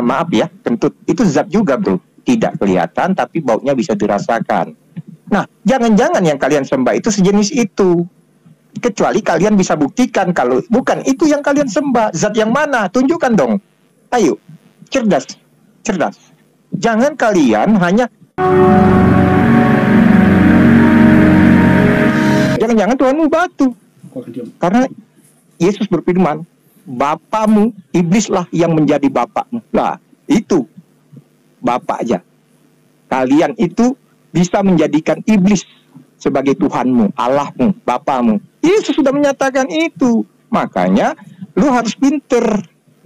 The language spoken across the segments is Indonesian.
maaf ya, kentut itu zat juga bro, tidak kelihatan tapi baunya bisa dirasakan. Nah, jangan-jangan yang kalian sembah itu sejenis itu. Kecuali kalian bisa buktikan kalau bukan itu yang kalian sembah. Zat yang mana? Tunjukkan dong. Ayo, cerdas, cerdas. Jangan kalian hanya jangan-jangan Tuhanmu batu. Karena Yesus berfirman, bapamu, iblislah yang menjadi bapakmu. Nah, itu bapak aja. Kalian itu bisa menjadikan iblis sebagai Tuhanmu, Allahmu, bapamu. Yesus sudah menyatakan itu. Makanya lu harus pinter,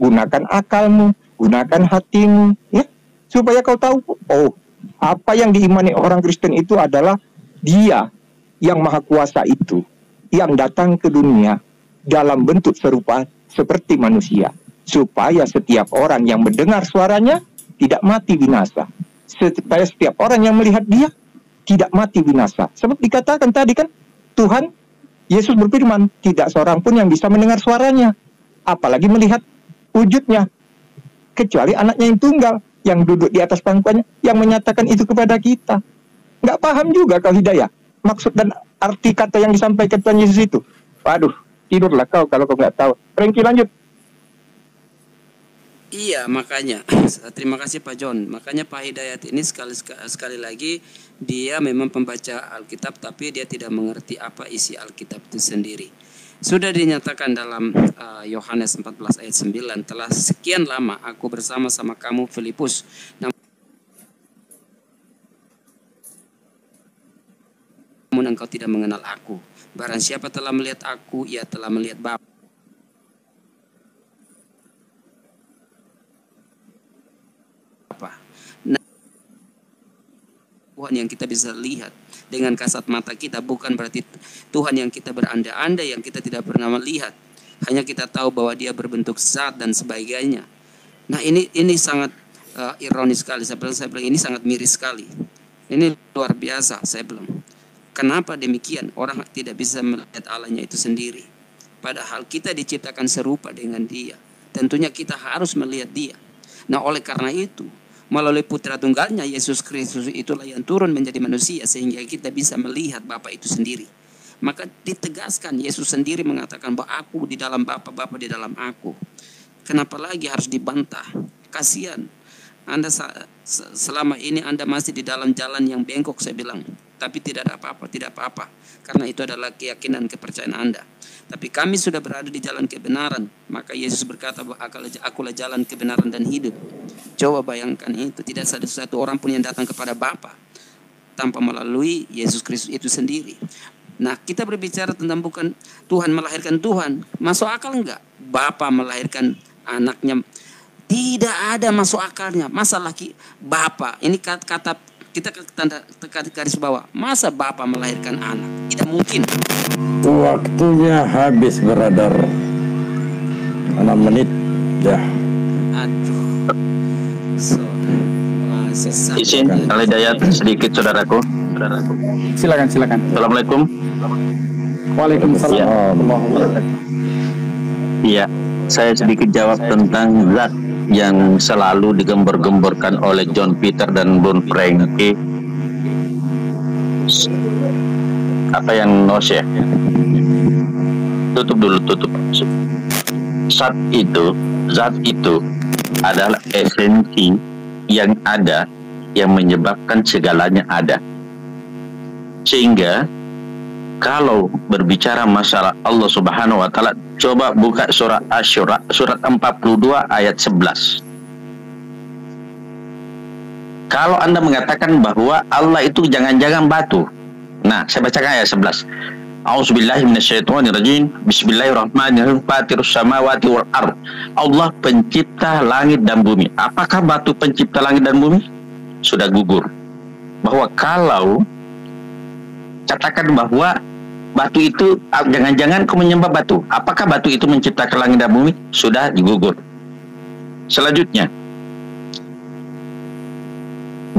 gunakan akalmu, gunakan hatimu, ya, supaya kau tahu, oh, apa yang diimani orang Kristen itu adalah Dia yang Maha Kuasa itu, yang datang ke dunia dalam bentuk serupa seperti manusia, supaya setiap orang yang mendengar suaranya tidak mati binasa, supaya setiap orang yang melihat Dia tidak mati binasa. Sebab dikatakan tadi kan, Tuhan Yesus berfirman, tidak seorang pun yang bisa mendengar suaranya, apalagi melihat wujudnya, kecuali anaknya yang tunggal, yang duduk di atas pangkuannya, yang menyatakan itu kepada kita. Nggak paham juga kau Hidayah, maksud dan arti kata yang disampaikan Tuhan Yesus itu. Waduh, tidurlah kau kalau kau nggak tahu. Franky lanjut. Iya, makanya terima kasih Pak John. Makanya Pak Hidayat ini sekali lagi dia memang pembaca Alkitab, tapi dia tidak mengerti apa isi Alkitab itu sendiri. Sudah dinyatakan dalam Yohanes 14 ayat 9, telah sekian lama aku bersama-sama kamu Filipus, namun engkau tidak mengenal aku. Barang siapa telah melihat aku, ia telah melihat Bapa. Tuhan yang kita bisa lihat dengan kasat mata kita, bukan berarti Tuhan yang kita berandai-andai, yang kita tidak pernah melihat. Hanya kita tahu bahwa Dia berbentuk zat dan sebagainya. Nah, ini sangat ironis sekali. Saya bilang ini sangat miris sekali. Ini luar biasa, saya bilang. Kenapa demikian? Orang tidak bisa melihat Allahnya itu sendiri. Padahal kita diciptakan serupa dengan Dia. Tentunya kita harus melihat Dia. Nah, oleh karena itu, melalui putra tunggalnya Yesus Kristus itulah yang turun menjadi manusia, sehingga kita bisa melihat Bapa itu sendiri. Maka ditegaskan, Yesus sendiri mengatakan bahwa aku di dalam Bapa, Bapa di dalam aku. Kenapa lagi harus dibantah? Kasihan. Anda selama ini Anda masih di dalam jalan yang bengkok, saya bilang. Tapi tidak ada apa-apa, tidak apa-apa. Karena itu adalah keyakinan, kepercayaan Anda. Tapi kami sudah berada di jalan kebenaran. Maka Yesus berkata bahwa akulah jalan kebenaran dan hidup. Coba bayangkan itu. Tidak ada satu orang pun yang datang kepada Bapa tanpa melalui Yesus Kristus itu sendiri. Nah, kita berbicara tentang bukan Tuhan melahirkan Tuhan. Masuk akal enggak? Bapa melahirkan anaknya. Tidak ada masuk akalnya. Masa laki Bapa. Ini kata kita tanda garis bawah. Masa Bapa melahirkan anak? Tidak mungkin. Waktunya habis, brother. 6 menit dah. Aduh. Izin Al-Hidayat sedikit saudaraku. Silakan. Assalamualaikum. Waalaikumsalam. Iya, saya sedikit jawab tentang zat yang selalu digembar-gemborkan oleh John Peter dan Bun Franky. Apa yang Nos ya? Tutup dulu. Zat itu adalah esensi yang ada, yang menyebabkan segalanya ada. Sehingga kalau berbicara masalah Allah Subhanahu wa taala, coba buka surah Asy-Syura surat 42 ayat 11. Kalau Anda mengatakan bahwa Allah itu jangan-jangan batu. Nah, saya bacakan ayat 11. A'udzubillahi minasyaitonirrajim. Bismillahirrahmanirrahim. Fatirus samawati wal ard. Allah pencipta langit dan bumi. Apakah batu pencipta langit dan bumi? Sudah gugur. Bahwa kalau katakan bahwa batu itu jangan-jangan kau menyembah batu. Apakah batu itu menciptakan langit dan bumi? Sudah gugur. Selanjutnya,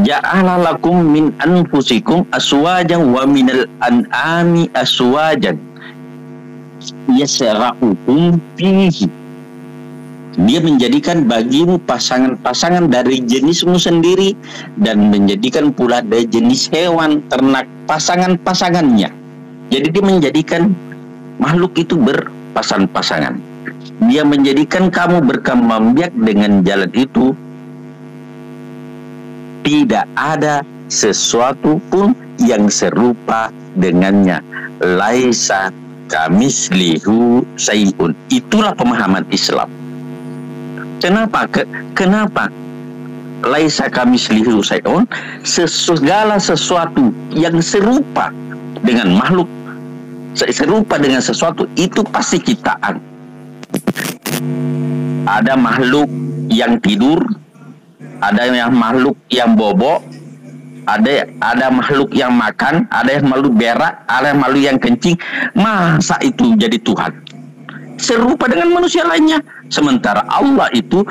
ja'ala lakum min anfusikum aswajan wa minal an'ami aswajan yasra'ukum fihi. Dia menjadikan bagimu pasangan-pasangan dari jenismu sendiri, dan menjadikan pula dari jenis hewan ternak pasangan-pasangannya. Jadi dia menjadikan makhluk itu berpasangan-pasangan. Dia menjadikan kamu berkembang biak dengan jalan itu. Tidak ada sesuatu pun yang serupa dengannya. Laisa kamislihu syai'un. Itulah pemahaman Islam. Kenapa? Laisa kamislihu syai'un, segala sesuatu yang serupa dengan makhluk, serupa dengan sesuatu itu pasti ciptaan. Ada makhluk yang tidur, ada yang makhluk yang bobok, ada makhluk yang makan, ada yang makhluk berak, ada yang makhluk yang kencing. Masa itu jadi Tuhan? Serupa dengan manusia lainnya. Sementara Allah itu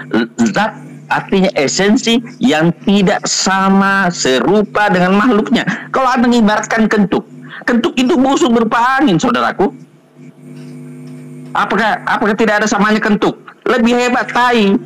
zat, artinya esensi yang tidak sama serupa dengan makhluknya. Kalau Anda mengibaratkan kentut itu busuk berupa angin, saudaraku. Apakah tidak ada samanya kentut? Lebih hebat tai.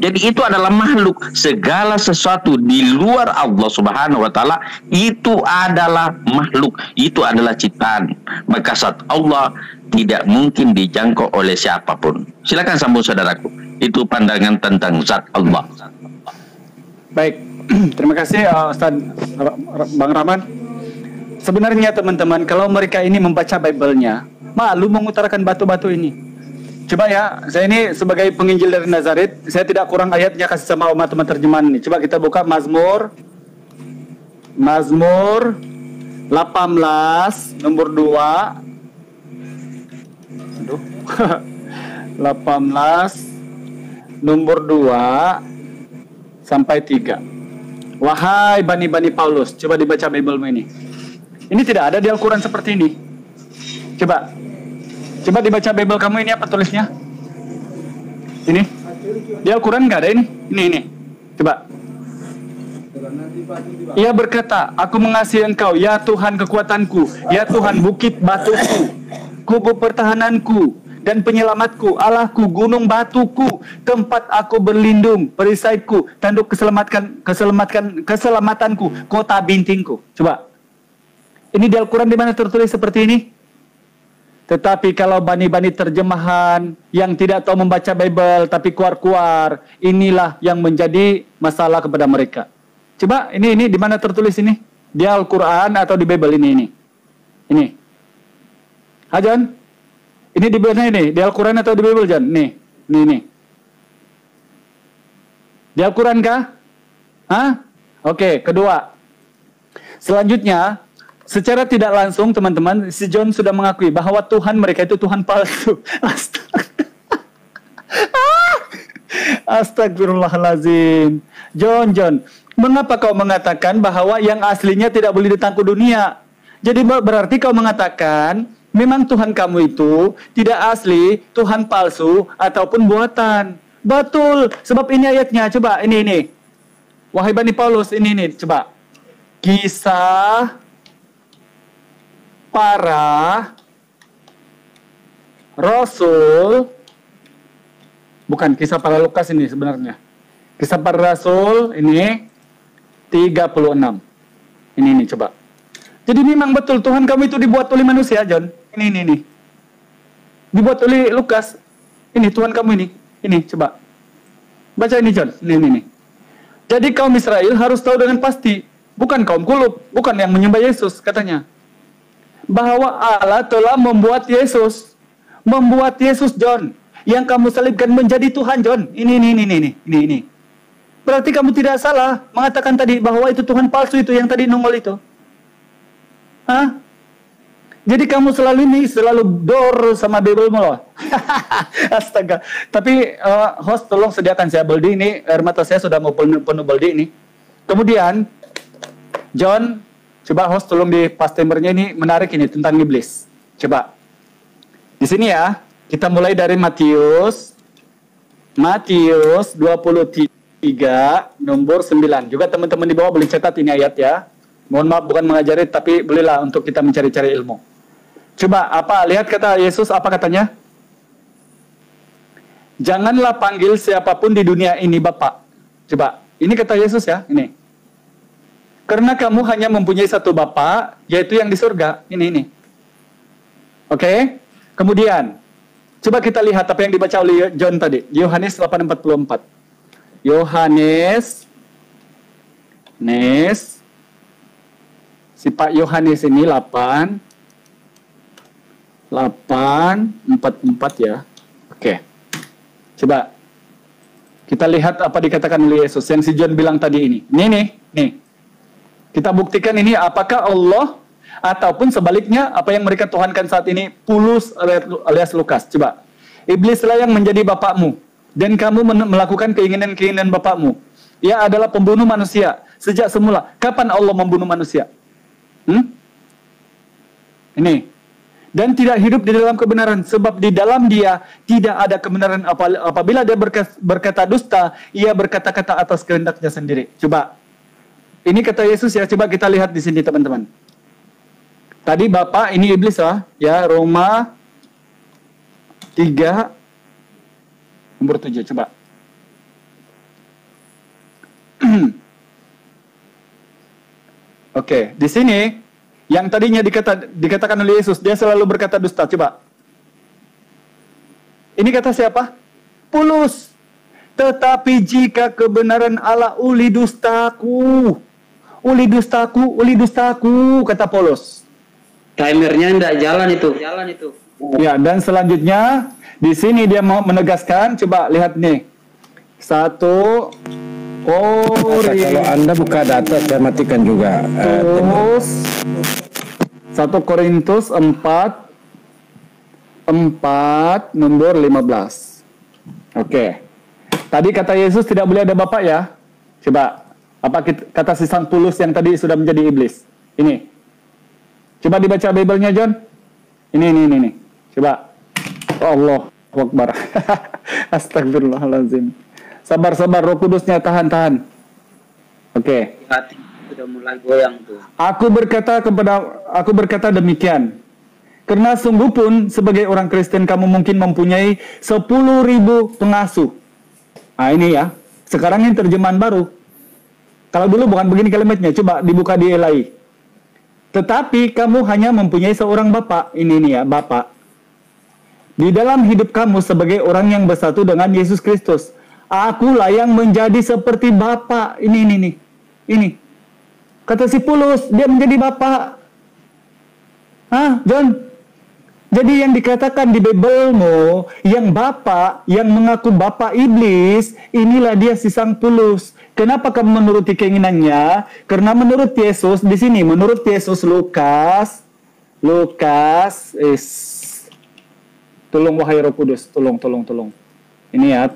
Jadi itu adalah makhluk. Segala sesuatu di luar Allah Subhanahu wa taala itu adalah makhluk, itu adalah ciptaan. Maka zat Allah tidak mungkin dijangkau oleh siapapun. Silakan sambung saudaraku. Itu pandangan tentang zat Allah. Baik, terima kasih Ustaz Bang Rahman. Sebenarnya teman-teman, kalau mereka ini membaca Bible-nya, malu mengutarakan batu-batu ini. Coba ya, saya ini sebagai penginjil dari Nazaret, saya tidak kurang ayatnya kasih sama teman terjemahan ini. Coba kita buka Mazmur 18 nomor 2. Aduh. 18 nomor 2 sampai 3. Wahai bani-bani Paulus, coba dibaca Bible ini. Ini tidak ada di Al-Quran seperti ini. Coba dibaca Bible kamu, ini apa tulisnya? Ini. Di Al-Quran nggak ada ini. Ini. Coba. Ia berkata, aku mengasihi engkau, ya Tuhan kekuatanku, ya Tuhan bukit batuku, kubu pertahananku dan penyelamatku, Allahku, gunung batuku, tempat aku berlindung, perisaiku, tanduk keselamatanku, kota bintingku. Coba. Ini di Al-Quran di mana tertulis seperti ini? Tetapi kalau bani-bani terjemahan yang tidak tahu membaca Bible tapi keluar-keluar, inilah yang menjadi masalah kepada mereka. Coba ini di mana tertulis ini? Di Al-Quran atau di Bible ini? Ini. John? Ini di mana ini? Di Al-Quran atau di Bible, John? Nih. Di Al-Quran kah? Oke, kedua. Selanjutnya, secara tidak langsung teman-teman, si John sudah mengakui bahwa Tuhan mereka itu Tuhan palsu. Astagfirullahalazim. John, mengapa kau mengatakan bahwa yang aslinya tidak boleh ditangkap dunia? Jadi berarti kau mengatakan memang Tuhan kamu itu tidak asli, Tuhan palsu ataupun buatan. Betul, sebab ini ayatnya. Coba ini. Wahai Bani Paulus, ini coba. Kisah para Rasul, bukan Kisah para Lukas ini sebenarnya. Kisah para Rasul ini 36. Ini coba. Jadi memang betul Tuhan kamu itu dibuat oleh manusia, John. Ini. Dibuat oleh Lukas. Ini Tuhan kamu ini. Ini coba. Baca ini, John. Ini. Jadi kaum Israel harus tahu dengan pasti, bukan kaum kulub, bukan yang menyembah Yesus katanya, bahwa Allah telah membuat Yesus, John, yang kamu salibkan menjadi Tuhan, John. Ini. Berarti kamu tidak salah mengatakan tadi bahwa itu Tuhan palsu itu yang tadi nongol itu. Jadi kamu selalu dor sama Bible loh. Astaga. Tapi host tolong sediakan saya Boldi ini, air mata saya sudah mau penuh Boldi ini. Kemudian John, coba host tolong di pas timernya ini menarik ini tentang iblis. Coba. Di sini ya, kita mulai dari Matius 23 nomor 9. Juga teman-teman di bawah boleh catat ini ayat ya. Mohon maaf bukan mengajari tapi bolehlah untuk kita mencari-cari ilmu. Coba lihat kata Yesus apa katanya? Janganlah panggil siapapun di dunia ini Bapak. Coba, ini kata Yesus ya, ini. Karena kamu hanya mempunyai satu Bapa, yaitu yang di surga. Ini. Oke? Kemudian, coba kita lihat apa yang dibaca oleh John tadi. Yohanes 8:44. Yohanes, si Pak Yohanes ini 8:44 ya. Oke. Coba kita lihat apa dikatakan oleh Yesus yang si John bilang tadi ini. Nih. Kita buktikan ini apakah Allah ataupun sebaliknya apa yang mereka tuhankan saat ini Paulus alias Lukas. Coba. Iblislah yang menjadi bapakmu dan kamu melakukan keinginan-keinginan bapakmu. Ia adalah pembunuh manusia sejak semula. Kapan Allah membunuh manusia? Ini. Dan tidak hidup di dalam kebenaran sebab di dalam dia tidak ada kebenaran. Apabila dia berkata dusta, ia berkata-kata atas kehendaknya sendiri. Coba. Ini kata Yesus ya, coba kita lihat di sini teman-teman. Tadi Bapak, ini iblis ya, Roma 3 nomor 7, coba. Oke, di sini yang tadinya dikatakan oleh Yesus, dia selalu berkata dusta, coba. Ini kata siapa? Paulus. Tetapi jika kebenaran Allah uli dustaku, kata Paulus. Timernya enggak jalan itu. Ya, dan selanjutnya di sini dia mau menegaskan, coba lihat nih. 1 Korintus. Kalau Anda buka data saya matikan juga. Terus 1 Korintus 4 nomor 15. Oke. Tadi kata Yesus tidak boleh ada bapak ya. Coba apa kata si Sang Paulus yang tadi sudah menjadi iblis? Ini. Coba dibaca Bible-nya John. Ini. Coba. Allah Akbar. Astagfirullahaladzim. Sabar, Roh Kudusnya tahan. Oke. Hati sudah mulai goyang tuh. Aku berkata demikian. Karena sungguh pun sebagai orang Kristen kamu mungkin mempunyai 10.000 pengasuh. Nah ini ya. Sekarang ini terjemahan baru. Kalau dulu bukan begini kalimatnya, coba dibuka di LAI. Tetapi kamu hanya mempunyai seorang Bapa. Ini ya, Bapa. Di dalam hidup kamu sebagai orang yang bersatu dengan Yesus Kristus. Akulah yang menjadi seperti Bapa. Ini. Kata si Paulus, dia menjadi Bapa. John? Jadi yang dikatakan di Bible-mu, yang Bapa, yang mengaku Bapa iblis, inilah dia si Sang Paulus. Kenapa kamu menuruti keinginannya? Karena menurut Yesus, di sini, menurut Yesus, Lukas, tolong wahai Roh Kudus, tolong. Ini ya,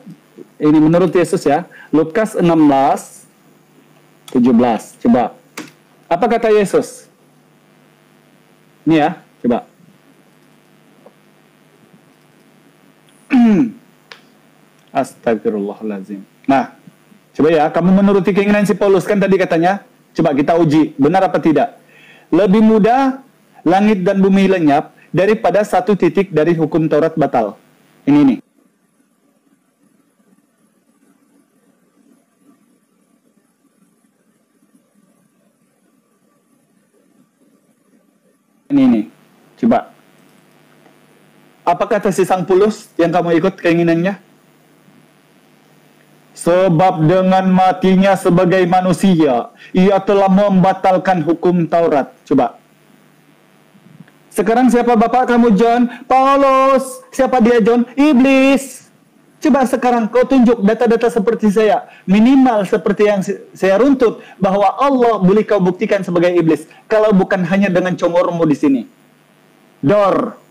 ini menurut Yesus ya, Lukas 16:17. Coba, apa kata Yesus? Ini ya, coba. Astagfirullahaladzim. Nah, coba ya, kamu menuruti keinginan si Paulus kan tadi katanya. Coba kita uji, benar apa tidak? Lebih mudah langit dan bumi lenyap daripada satu titik dari hukum Taurat batal. Ini nih. Ini. Coba. Apa kata si Sang Paulus yang kamu ikut keinginannya? Sebab dengan matinya sebagai manusia, ia telah membatalkan hukum Taurat. Coba. Sekarang siapa bapak kamu, John? Paulus. Siapa dia, John? Iblis. Coba sekarang kau tunjuk data-data seperti saya. Minimal seperti yang saya runtut. Bahwa Allah boleh kau buktikan sebagai iblis. Kalau bukan hanya dengan congormu di sini. Dor.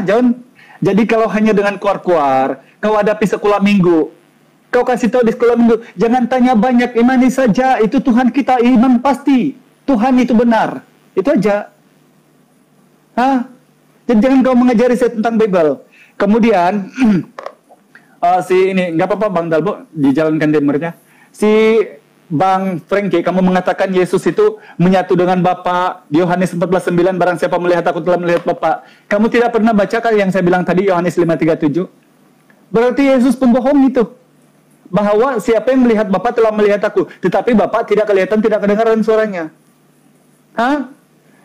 John? Jadi kalau hanya dengan keluar-keluar, kau hadapi sekolah minggu, kau kasih tahu di sekolah minggu, jangan tanya banyak, imani saja, itu Tuhan kita, iman pasti. Tuhan itu benar. Itu aja. Jadi jangan kau mengajari saya tentang Bible. Kemudian, nggak apa-apa Bang Dalbo, dijalankan demernya. Si Bang Frankie, kamu mengatakan Yesus itu menyatu dengan Bapa. Yohanes 14:9, barang siapa melihat aku telah melihat Bapa. Kamu tidak pernah baca kan yang saya bilang tadi, Yohanes 5:37? Berarti Yesus pembohong itu. Bahwa siapa yang melihat Bapa telah melihat aku. Tetapi Bapa tidak kelihatan, tidak kedengaran suaranya. Hah?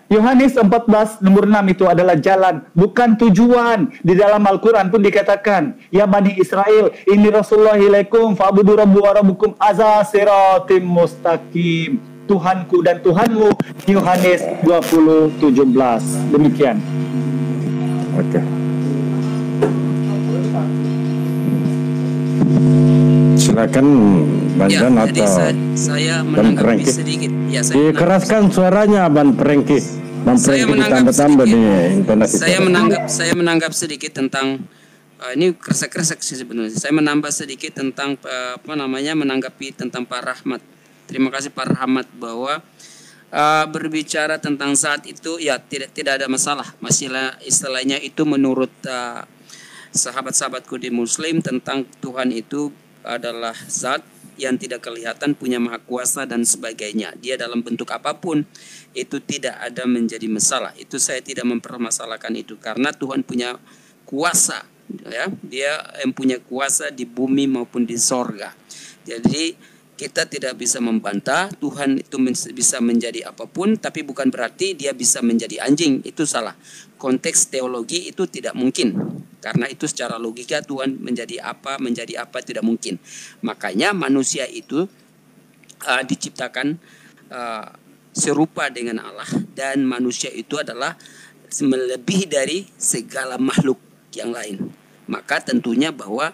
Yohanes 14 nomor 6 itu adalah jalan, bukan tujuan. Di dalam Al-Quran pun dikatakan, ya Bani Israel, ini Rasulullah ilaikum, fa'budu rabbu wa rabbukum aza siratim mustaqim. Tuhanku dan Tuhanmu, Yohanes 20:17. Demikian. Oke. Silakan Ban Ya, Dan jadi atau saya Ban menanggapi Prengki. sedikit. Ya, saya Dikeraskan suaranya Ban Prengki. Ban Saya Prengki menanggap ditambah-tambah di sedikit. intonasi. saya menanggap sedikit tentang ini kresek-kresek sih sebenarnya. Saya menambah sedikit tentang menanggapi tentang Pak Rahmat. Terima kasih Pak Rahmat bahwa berbicara tentang zat itu ya tidak ada masalah. Masalah istilahnya itu menurut sahabat-sahabatku di Muslim tentang Tuhan itu adalah zat yang tidak kelihatan, punya maha kuasa dan sebagainya. Dia dalam bentuk apapun itu tidak ada menjadi masalah. Itu saya tidak mempermasalahkan itu karena Tuhan punya kuasa, ya. Dia yang punya kuasa di bumi maupun di sorga. Jadi kita tidak bisa membantah Tuhan itu bisa menjadi apapun, tapi bukan berarti dia bisa menjadi anjing. Itu salah. Konteks teologi itu tidak mungkin. Karena itu secara logika Tuhan menjadi apa tidak mungkin. Makanya manusia itu diciptakan serupa dengan Allah, dan manusia itu adalah melebihi dari segala makhluk yang lain. Maka tentunya bahwa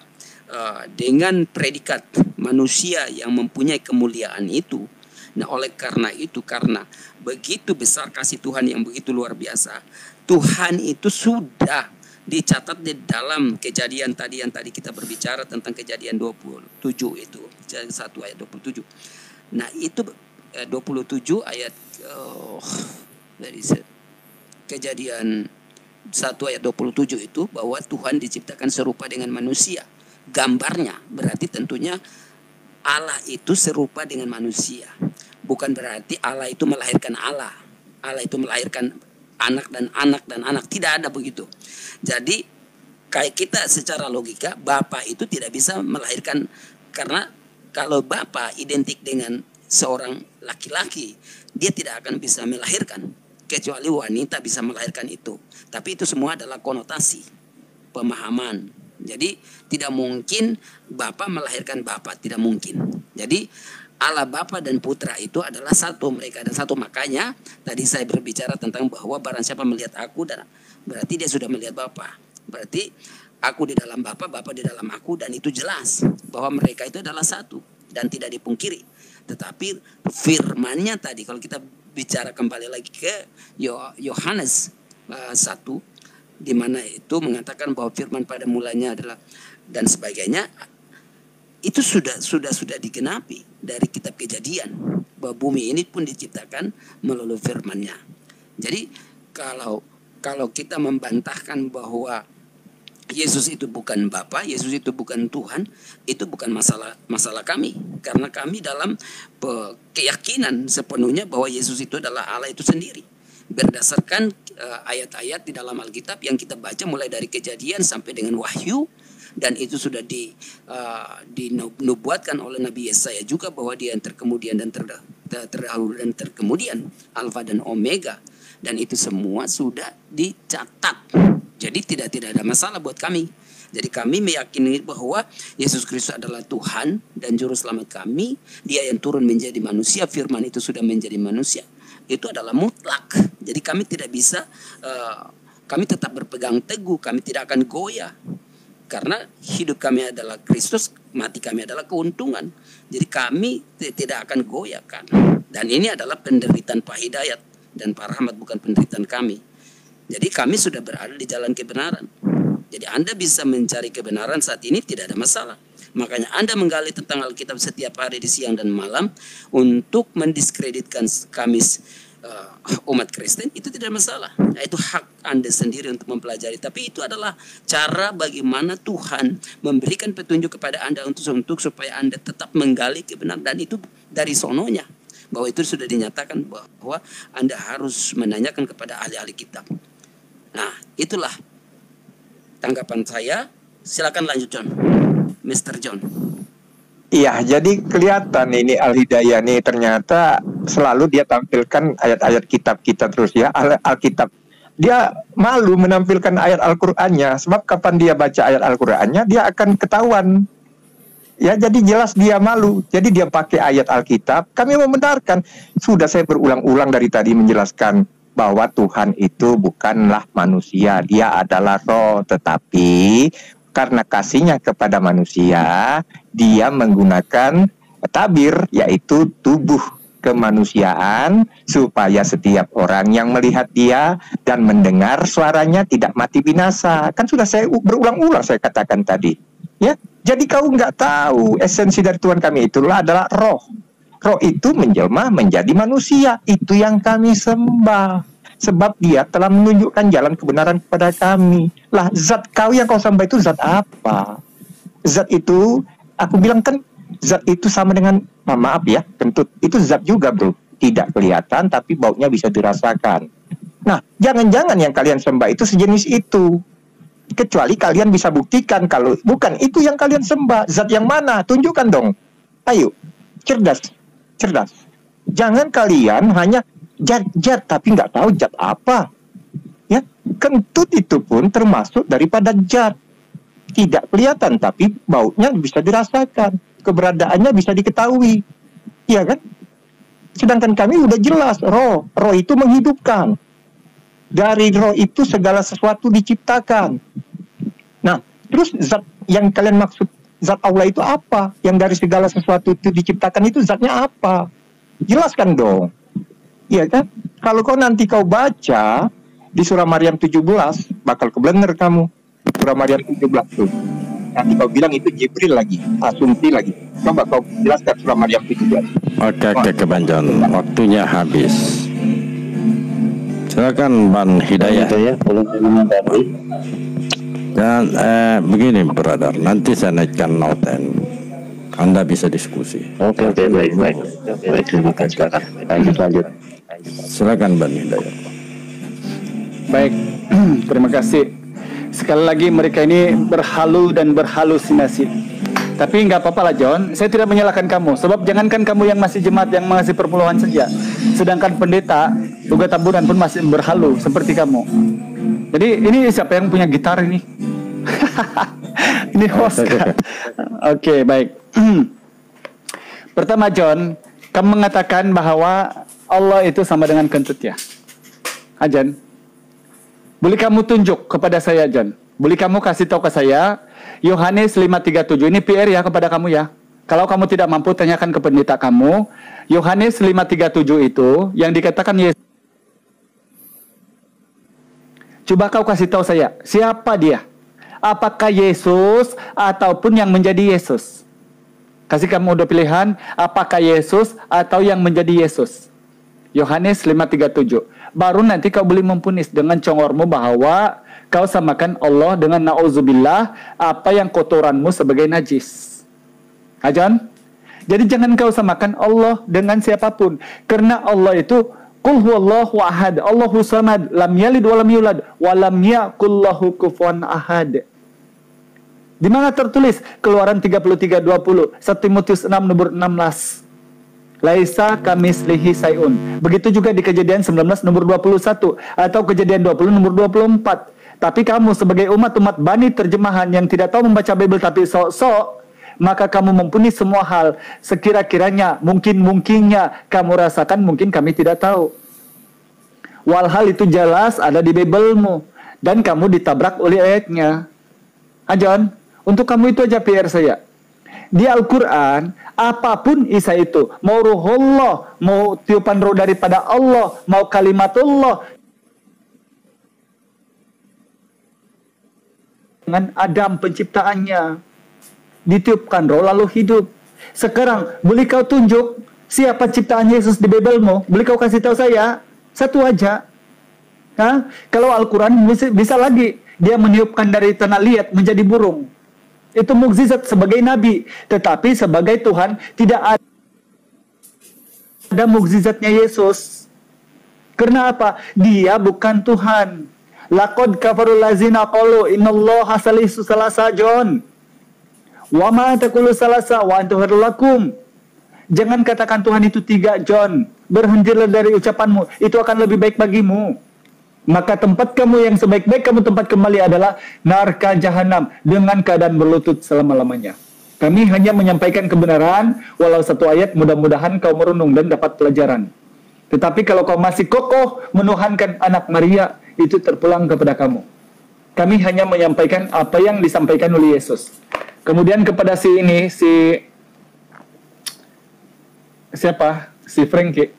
dengan predikat manusia yang mempunyai kemuliaan itu, nah oleh karena itu, karena begitu besar kasih Tuhan yang begitu luar biasa, Tuhan itu sudah dicatat di dalam Kejadian tadi yang tadi kita berbicara tentang Kejadian 27 itu, 1 ayat 27. Nah itu 27 ayat dari Kejadian 1 ayat 27 itu bahwa Tuhan diciptakan serupa dengan manusia. Gambarnya berarti tentunya Allah itu serupa dengan manusia. Bukan berarti Allah itu melahirkan Allah. Allah itu melahirkan anak dan anak dan anak. Tidak ada begitu. Jadi kayak kita secara logika, Bapa itu tidak bisa melahirkan. Karena kalau Bapa identik dengan seorang laki-laki, dia tidak akan bisa melahirkan. Kecuali wanita bisa melahirkan itu. Tapi itu semua adalah konotasi, pemahaman. Jadi tidak mungkin Bapa melahirkan Bapa, tidak mungkin. Jadi Allah Bapa dan Putra itu adalah satu, mereka dan satu. Makanya tadi saya berbicara tentang bahwa barang siapa melihat aku, dan berarti dia sudah melihat Bapa. Berarti aku di dalam Bapa, Bapa di dalam aku, dan itu jelas bahwa mereka itu adalah satu dan tidak dipungkiri. Tetapi firman-Nya tadi, kalau kita bicara kembali lagi ke Yohanes 1, di mana itu mengatakan bahwa firman pada mulanya adalah dan sebagainya, itu sudah digenapi dari kitab Kejadian bahwa bumi ini pun diciptakan melalui firman-Nya. Jadi kalau kita membantahkan bahwa Yesus itu bukan Bapa, Yesus itu bukan Tuhan, itu bukan masalah kami, karena kami dalam keyakinan sepenuhnya bahwa Yesus itu adalah Allah itu sendiri. Berdasarkan ayat-ayat di dalam Alkitab yang kita baca mulai dari Kejadian sampai dengan Wahyu, dan itu sudah dinubuatkan oleh Nabi Yesaya juga bahwa dia yang terkemudian dan terdahulu dan terkemudian, Alfa dan Omega, dan itu semua sudah dicatat. Jadi tidak ada masalah buat kami. Jadi kami meyakini bahwa Yesus Kristus adalah Tuhan dan Juru Selamat kami. Dia yang turun menjadi manusia, firman itu sudah menjadi manusia. Itu adalah mutlak. Jadi kami tidak bisa, kami tetap berpegang teguh, kami tidak akan goyah. Karena hidup kami adalah Kristus, mati kami adalah keuntungan. Jadi kami tidak akan goyahkan. Dan ini adalah penderitaan Pak Hidayat dan Pak Rahmat, bukan penderitaan kami. Jadi kami sudah berada di jalan kebenaran. Jadi Anda bisa mencari kebenaran saat ini, tidak ada masalah. Makanya Anda menggali tentang Alkitab setiap hari di siang dan malam untuk mendiskreditkan kami umat Kristen, itu tidak masalah. Nah, itu hak Anda sendiri untuk mempelajari. Tapi itu adalah cara bagaimana Tuhan memberikan petunjuk kepada Anda untuk supaya Anda tetap menggali kebenaran. Dan itu dari sononya, bahwa itu sudah dinyatakan bahwa Anda harus menanyakan kepada ahli-ahli kitab. Nah, itulah tanggapan saya. Silakan lanjut, John. Mr. John. Iya, jadi kelihatan ini Al-Hidayah nih ternyata selalu dia tampilkan ayat-ayat kitab kita terus ya, Alkitab. Dia malu menampilkan ayat Al-Qur'annya, sebab kapan dia baca ayat Al-Qur'annya dia akan ketahuan. Ya, jadi jelas dia malu. Jadi dia pakai ayat Alkitab. Kami membenarkan. Sudah saya berulang-ulang dari tadi menjelaskan bahwa Tuhan itu bukanlah manusia, dia adalah roh, tetapi karena kasihnya kepada manusia, dia menggunakan tabir, yaitu tubuh kemanusiaan, supaya setiap orang yang melihat dia dan mendengar suaranya tidak mati binasa. Kan sudah saya berulang-ulang saya katakan tadi. Ya, jadi kau nggak tahu esensi dari Tuhan kami itulah adalah roh. Roh itu menjelma menjadi manusia. Itu yang kami sembah. Sebab dia telah menunjukkan jalan kebenaran kepada kami. Lah, zat kau yang kau sembah itu zat apa? Zat itu, aku bilang kan, zat itu sama dengan, maaf ya, kentut. Itu zat juga bro. Tidak kelihatan, tapi baunya bisa dirasakan. Nah, jangan-jangan yang kalian sembah itu sejenis itu. Kecuali kalian bisa buktikan kalau bukan itu yang kalian sembah. Zat yang mana? Tunjukkan dong. Ayo, cerdas. Jangan kalian hanya jat tapi nggak tahu jat apa. Ya, kentut itu pun termasuk daripada jat. Tidak kelihatan tapi baunya bisa dirasakan, keberadaannya bisa diketahui. Iya kan? Sedangkan kami udah jelas roh itu menghidupkan. Dari roh itu segala sesuatu diciptakan. Nah, terus zat yang kalian maksud zat Allah itu apa? Yang dari segala sesuatu itu diciptakan itu zatnya apa? Jelaskan dong. Iya kan? Kalau kau nanti kau baca di surah Maryam 17, bakal keblender kamu. Surah Maryam 17 tuh. Nanti kau bilang itu Jibril lagi, asumsi lagi. Coba kau jelaskan surah Maryam 17. Oke, Kebanjon. Waktunya habis. Silakan Ban Hidayah. Dan begini, brother. Nanti saya naikkan noten. Anda bisa diskusi. Oke, baik. Terima kasih. Lanjut. Silakan Ban Hidayah. Baik, terima kasih. Sekali lagi mereka ini berhalu dan berhalusinasi. Tapi nggak apa-apa lah John, saya tidak menyalahkan kamu. Sebab jangankan kamu yang masih jemaat yang masih perpuluhan saja, sedangkan pendeta juga taburan pun masih berhalu seperti kamu. Jadi ini siapa yang punya gitar ini? Ini host. Oke, baik. Pertama John, kamu mengatakan bahwa Allah itu sama dengan kentut ya. Ajan, boleh kamu tunjuk kepada saya John? Boleh kamu kasih tahu ke saya Yohanes 5:37, ini PR ya kepada kamu ya. Kalau kamu tidak mampu, tanyakan ke pendeta kamu. Yohanes 5:37 itu yang dikatakan Yesus. Coba kau kasih tahu saya, siapa dia? Apakah Yesus ataupun yang menjadi Yesus? Kasih kamu dua pilihan, apakah Yesus atau yang menjadi Yesus? Yohanes 5:37. Baru nanti kau boleh mempunis dengan congormu bahwa kau samakan Allah dengan na'udzubillah, apa yang kotoranmu sebagai najis. Ajan? Jadi jangan kau samakan Allah dengan siapapun. Karena Allah itu Qul huwallahu ahad, Allahu samad, lam yalid wa lam yulad, wa lam yakul lahu kufuwan ahad. Di mana tertulis? Keluaran 33:20, 1 Timotius 6 nomor 16. Laisa kamislihi sayun. Begitu juga di Kejadian 19 nomor 21 atau Kejadian 20 nomor 24. Tapi kamu sebagai umat Bani terjemahan yang tidak tahu membaca Bible tapi sok-sok, maka kamu mempunyai semua hal sekira-kiranya, mungkin-mungkinnya kamu rasakan, mungkin kami tidak tahu. Walhal itu jelas ada di Biblemu dan kamu ditabrak oleh ayatnya. Ajan, untuk kamu itu aja PR saya. Di Al-Quran, apapun Isa itu, mau ruhullah, mau tiupan roh daripada Allah, mau kalimatullah, dengan Adam penciptaannya, ditiupkan roh lalu hidup. Sekarang, boleh kau tunjuk siapa ciptaan Yesus di Biblemu? Boleh kau kasih tahu saya? Satu aja. Nah, kalau Al-Quran bisa lagi, dia meniupkan dari tanah liat menjadi burung. Itu mukjizat sebagai nabi, tetapi sebagai Tuhan tidak ada mukjizatnya Yesus. Karena apa? Dia bukan Tuhan. Laqad kafarul lazina qalu innallaha salisu salasajon Wa ma taqulu salasa wa antum lakum. Jangan katakan Tuhan itu 3, John. Berhentilah dari ucapanmu, itu akan lebih baik bagimu. Maka tempat kamu yang sebaik-baik kamu tempat kembali adalah neraka jahanam dengan keadaan berlutut selama-lamanya. Kami hanya menyampaikan kebenaran, walau satu ayat, mudah-mudahan kau merenung dan dapat pelajaran. Tetapi kalau kau masih kokoh menuhankan anak Maria, itu terpulang kepada kamu. Kami hanya menyampaikan apa yang disampaikan oleh Yesus. Kemudian kepada siapa? Si Frankie.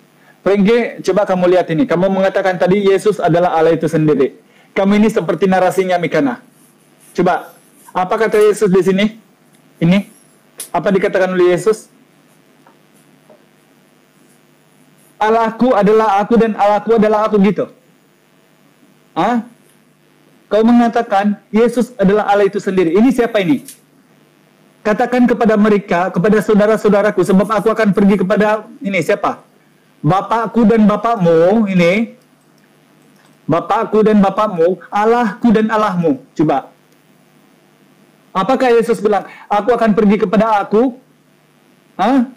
Frankie, coba kamu lihat ini. Kamu mengatakan tadi Yesus adalah Allah itu sendiri. Kamu ini seperti narasinya Mikana. Coba, apa kata Yesus di sini? Ini, apa dikatakan oleh Yesus? Allahku adalah aku dan Allahku adalah aku, gitu. Hah? Kau mengatakan Yesus adalah Allah itu sendiri. Ini siapa ini? Katakan kepada mereka, kepada saudara-saudaraku, sebab aku akan pergi kepada ini siapa? Bapakku dan bapakmu, ini. Bapakku dan bapakmu, Allahku dan Allahmu. Coba. Apakah Yesus bilang, aku akan pergi kepada aku? Hah?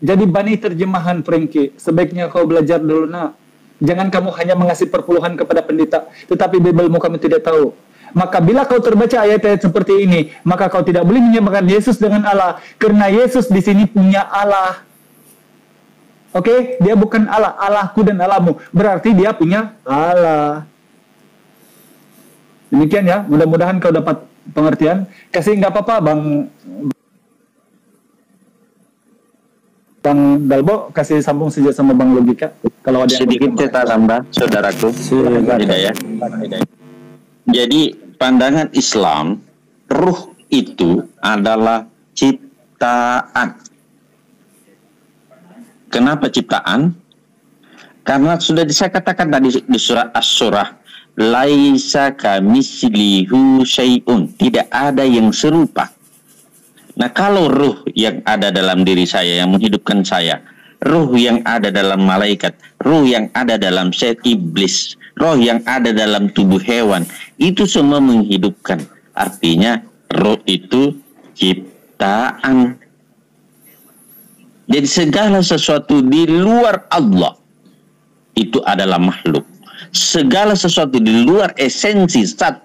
Jadi bani terjemahan Frankie, sebaiknya kau belajar dulu nak. Jangan kamu hanya mengasih perpuluhan kepada pendeta, tetapi Bibelmu kamu tidak tahu. Maka bila kau terbaca ayat-ayat seperti ini, maka kau tidak boleh menyamakan Yesus dengan Allah, karena Yesus di sini punya Allah. Oke, dia bukan Allah, Allahku dan Allahmu. Berarti dia punya Allah. Demikian ya, mudah-mudahan kau dapat pengertian. Kasih nggak apa-apa, Bang Dalbo, kasih sambung saja sama Bang Logika. Kalau ada sedikit cerita tambah, saudaraku. Hidayah. Jadi pandangan Islam, ruh itu adalah ciptaan. Kenapa ciptaan? Karena sudah saya katakan tadi di surah As-Surah, laisa kamitslihi syai'un, tidak ada yang serupa. Nah, kalau ruh yang ada dalam diri saya yang menghidupkan saya, ruh yang ada dalam malaikat, ruh yang ada dalam iblis, roh yang ada dalam tubuh hewan, itu semua menghidupkan. Artinya roh itu ciptaan. Jadi segala sesuatu di luar Allah itu adalah makhluk. Segala sesuatu di luar esensi zat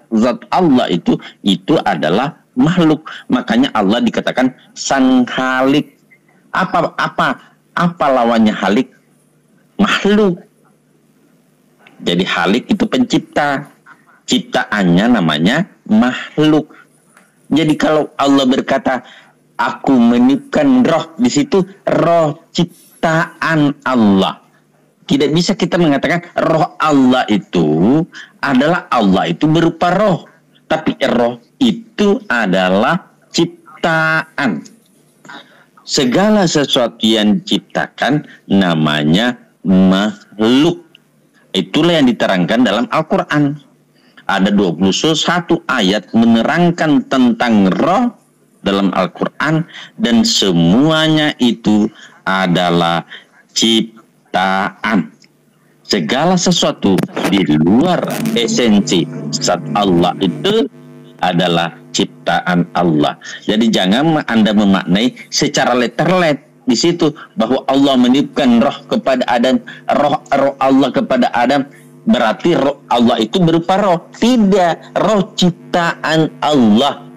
Allah itu adalah makhluk. Makanya Allah dikatakan sang halik. Apa lawannya halik? Makhluk. Jadi halik itu pencipta. Ciptaannya namanya makhluk. Jadi kalau Allah berkata, aku meniupkan roh, di situ roh ciptaan Allah. Tidak bisa kita mengatakan roh Allah itu adalah Allah itu berupa roh. Tapi roh itu adalah ciptaan. Segala sesuatu yang diciptakan namanya makhluk. Itulah yang diterangkan dalam Al-Quran. Ada 21 ayat menerangkan tentang roh dalam Al-Quran. Dan semuanya itu adalah ciptaan. Segala sesuatu di luar esensi zat Allah itu adalah ciptaan Allah. Jadi jangan Anda memaknai secara letterlet di situ bahwa Allah meniupkan roh kepada Adam, roh Allah kepada Adam, berarti roh Allah itu berupa roh. Tidak, roh ciptaan Allah.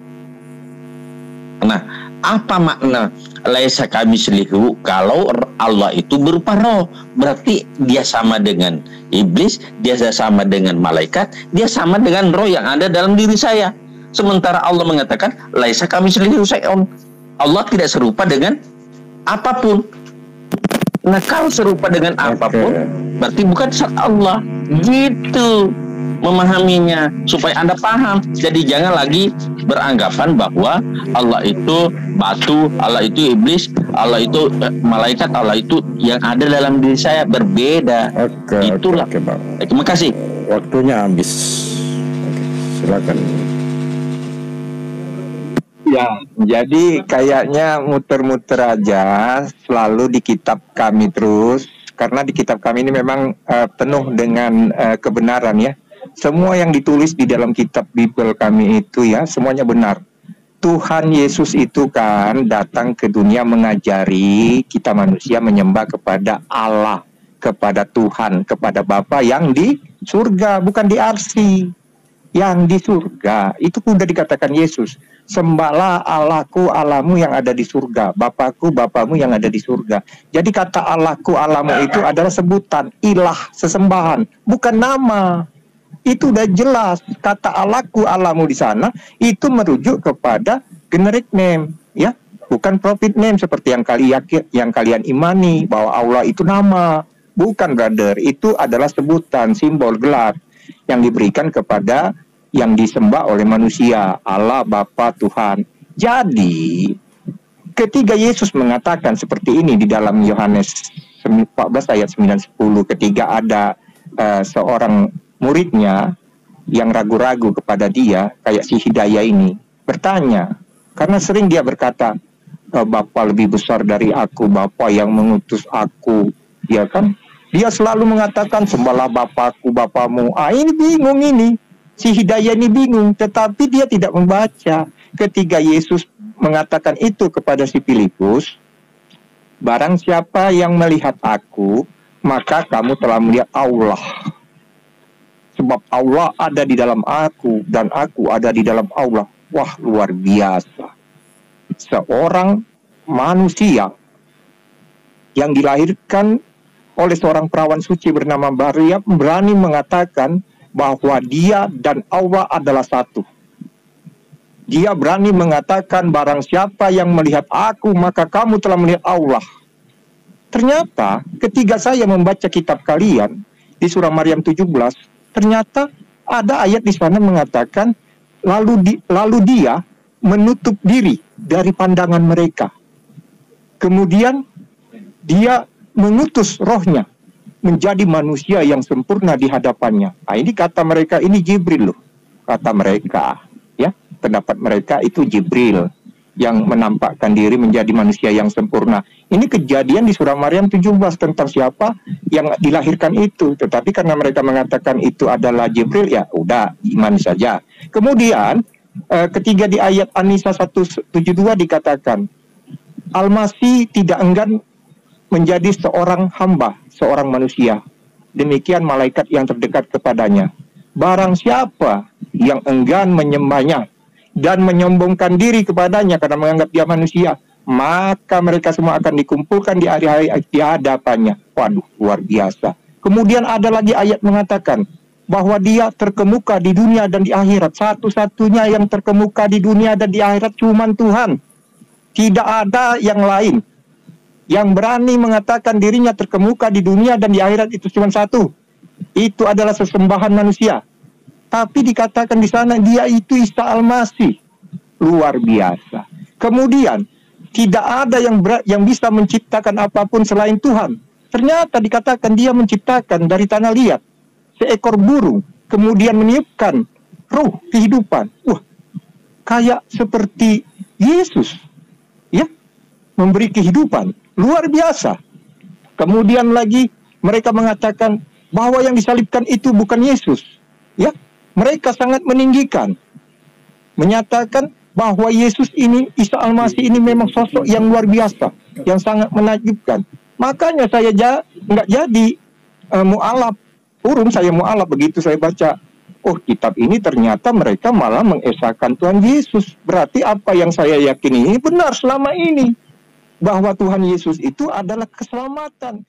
Nah, apa makna laisa kamitslihi? Kalau Allah itu berupa roh, berarti dia sama dengan iblis, dia sama dengan malaikat, dia sama dengan roh yang ada dalam diri saya. Sementara Allah mengatakan laisa kamitslihi syai'un. Allah tidak serupa dengan apapun. Nah, kalau serupa dengan apapun, berarti bukan zat Allah. Gitu memahaminya supaya Anda paham. Jadi jangan lagi beranggapan bahwa Allah itu batu, Allah itu iblis, Allah itu malaikat, Allah itu yang ada dalam diri saya berbeda. Itulah. Terima kasih. Waktunya habis. Silakan. Ya, jadi kayaknya muter-muter aja selalu di kitab kami terus, karena di kitab kami ini memang penuh dengan kebenaran ya. Semua yang ditulis di dalam kitab Bible kami itu ya, semuanya benar. Tuhan Yesus itu kan datang ke dunia mengajari kita manusia menyembah kepada Allah, kepada Tuhan, kepada Bapa yang di surga, bukan di arsi, yang di surga. Itu sudah dikatakan Yesus. Sembahlah Allahku, Allahmu yang ada di surga, Bapakku, Bapamu yang ada di surga. Jadi kata Allahku, Allahmu itu adalah sebutan, ilah, sesembahan, bukan nama. Itu udah jelas. Kata Allahku, Allahmu di sana itu merujuk kepada generic name, ya, bukan profit name seperti yang kalian imani bahwa Allah itu nama. Bukan, brother. Itu adalah sebutan, simbol, gelar yang diberikan kepada yang disembah oleh manusia, Allah, Bapa, Tuhan. Jadi ketika Yesus mengatakan seperti ini di dalam Yohanes 14 ayat 9-10, ketika ada seorang muridnya yang ragu-ragu kepada dia, kayak si Hidayah ini, bertanya, karena sering dia berkata, Bapa lebih besar dari aku, Bapa yang mengutus aku, ya kan? Dia selalu mengatakan, sembahlah Bapakku, Bapamu. Ini bingung ini. Si Hidayah ini bingung, tetapi dia tidak membaca. Ketika Yesus mengatakan itu kepada si Filipus, barang siapa yang melihat aku, maka kamu telah melihat Allah. Sebab Allah ada di dalam aku dan aku ada di dalam Allah. Wah, luar biasa. Seorang manusia yang dilahirkan oleh seorang perawan suci bernama Maria berani mengatakan bahwa dia dan Allah adalah satu. Dia berani mengatakan barang siapa yang melihat aku maka kamu telah melihat Allah. Ternyata ketika saya membaca kitab kalian di surah Maryam 17, ternyata ada ayat di sana mengatakan lalu dia menutup diri dari pandangan mereka. Kemudian dia mengutus rohnya menjadi manusia yang sempurna di hadapannya. Nah, ini kata mereka, ini Jibril loh. Kata mereka, ya, pendapat mereka itu Jibril yang menampakkan diri menjadi manusia yang sempurna. Ini kejadian di surah Maryam 17 tentang siapa yang dilahirkan itu. Tetapi karena mereka mengatakan itu adalah Jibril, ya udah iman saja. Kemudian ketiga di ayat An-Nisa 172 dikatakan, Al-Masih tidak enggan menjadi seorang hamba, seorang manusia. Demikian malaikat yang terdekat kepadanya. Barang siapa yang enggan menyembahnya dan menyombongkan diri kepadanya karena menganggap dia manusia, maka mereka semua akan dikumpulkan di hari-hari di hadapannya. Waduh, luar biasa. Kemudian ada lagi ayat mengatakan bahwa dia terkemuka di dunia dan di akhirat. Satu-satunya yang terkemuka di dunia dan di akhirat cuma Tuhan. Tidak ada yang lain. Yang berani mengatakan dirinya terkemuka di dunia dan di akhirat itu cuma satu. Itu adalah sesembahan manusia. Tapi dikatakan di sana dia itu Isa Al-Masih. Luar biasa. Kemudian tidak ada yang bisa menciptakan apapun selain Tuhan. Ternyata dikatakan dia menciptakan dari tanah liat seekor burung, kemudian meniupkan ruh kehidupan. Wah, kayak seperti Yesus, ya, memberi kehidupan. Luar biasa. Kemudian lagi mereka mengatakan bahwa yang disalibkan itu bukan Yesus. Ya, mereka sangat meninggikan, menyatakan bahwa Yesus ini, Isa Al-Masih ini memang sosok yang luar biasa, yang sangat menakjubkan. Makanya saya nggak jadi mu'alaf. Urung saya mu'alaf begitu saya baca. Oh, kitab ini ternyata mereka malah mengesahkan Tuhan Yesus. Berarti apa yang saya yakini ini benar selama ini. Bahwa Tuhan Yesus itu adalah keselamatan.